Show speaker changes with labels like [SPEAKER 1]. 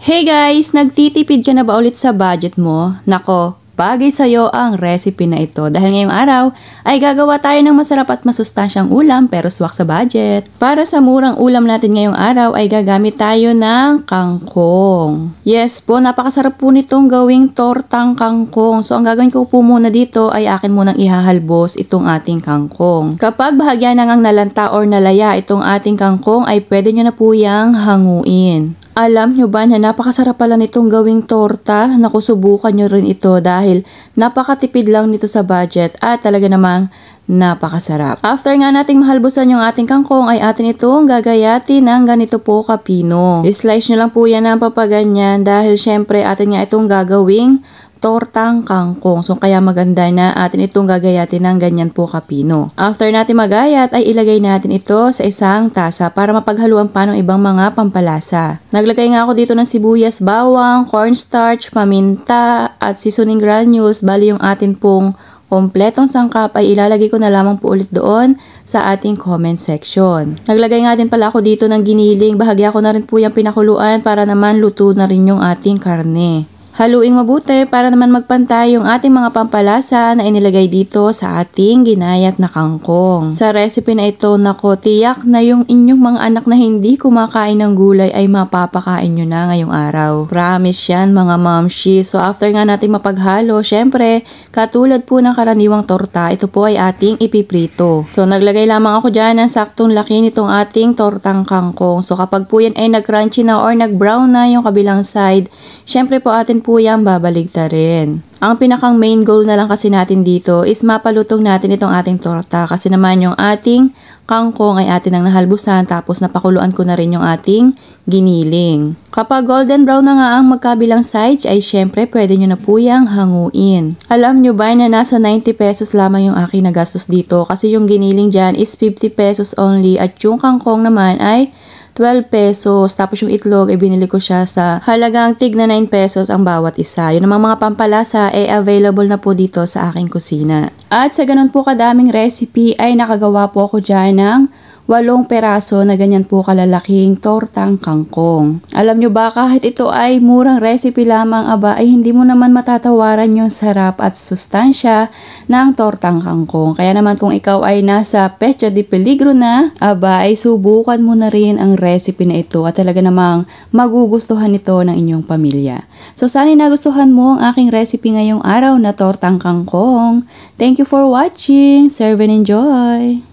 [SPEAKER 1] Hey guys! Nagtitipid ka na ba ulit sa budget mo? Nako, bagay sa'yo ang recipe na ito dahil ngayong araw ay gagawa tayo ng masarap at masustansyang ulam pero swak sa budget. Para sa murang ulam natin ngayong araw ay gagamit tayo ng kangkong. Yes po, napakasarap po nitong gawing tortang kangkong. So ang gagawin ko po muna dito ay akin munang ihahalbos itong ating kangkong. Kapag bahagya na ngang nalanta or nalaya itong ating kangkong ay pwede nyo na po yang hanguin. Alam nyo ba na napakasarap pala nitong gawing torta? Naku, subukan nyo rin ito dahil napakatipid lang nito sa budget at talaga namang napakasarap. After nga nating mahalbusan yung ating kangkong ay atin itong gagayatin ng ganito po kapino. I-slice nyo lang po yan ng papaganyan dahil syempre atin nga itong gagawing tortang kangkong. So kaya maganda na atin itong gagayatin ng ganyan po kapino. After natin magayat ay ilagay natin ito sa isang tasa para mapaghaluan pa ng ibang mga pampalasa. Naglagay nga ako dito ng sibuyas, bawang, cornstarch, paminta at seasoning granules. Bali yung atin pong kompletong sangkap ay ilalagay ko na lamang po ulit doon sa ating comment section. Naglagay nga din pala ako dito ng giniling. Bahagya ko na rin po yung pinakuluan para naman luto na rin yung ating karne. Haluing mabuti para naman magpantay yung ating mga pampalasa na inilagay dito sa ating ginayat na kangkong. Sa recipe na ito, nako, tiyak na yung inyong mga anak na hindi kumakain ng gulay ay mapapakain nyo na ngayong araw. Promise yan mga mamshi. So after nga natin mapaghalo, syempre, katulad po ng karaniwang torta, ito po ay ating ipiprito. So naglagay lamang ako dyan ng saktong laki nitong ating tortang kangkong. So kapag po yan ay nag-crunchy na or nag-brown na yung kabilang side, syempre po atin po yan babaligtarin. Ang pinakang main goal na lang kasi natin dito is mapalutong natin itong ating torta kasi naman yung ating kangkong ay atin ang nahalbusan tapos napakuluan ko na rin yung ating giniling. Kapag golden brown na nga ang magkabilang sides ay syempre pwede nyo na po yung hanguin. Alam nyo ba na nasa 90 pesos lamang yung aking nagastos dito kasi yung giniling dyan is 50 pesos only at yung kangkong naman ay 12 pesos. Tapos yung itlog, binili ko siya sa halagang tig na 9 pesos ang bawat isa. Yun namang mga pampalasa ay available na po dito sa aking kusina. At sa ganun po kadaming recipe ay nakagawa po ako dyan ng 8 peraso na ganyan po kalalaking tortang kangkong. Alam nyo ba kahit ito ay murang recipe lamang aba ay hindi mo naman matatawaran yung sarap at sustansya ng tortang kangkong. Kaya naman kung ikaw ay nasa Pecha de Peligro na, aba ay subukan mo na rin ang recipe na ito at talaga namang magugustuhan ito ng inyong pamilya. So sana nagustuhan mo ang aking recipe ngayong araw na tortang kangkong. Thank you for watching. Serve and enjoy!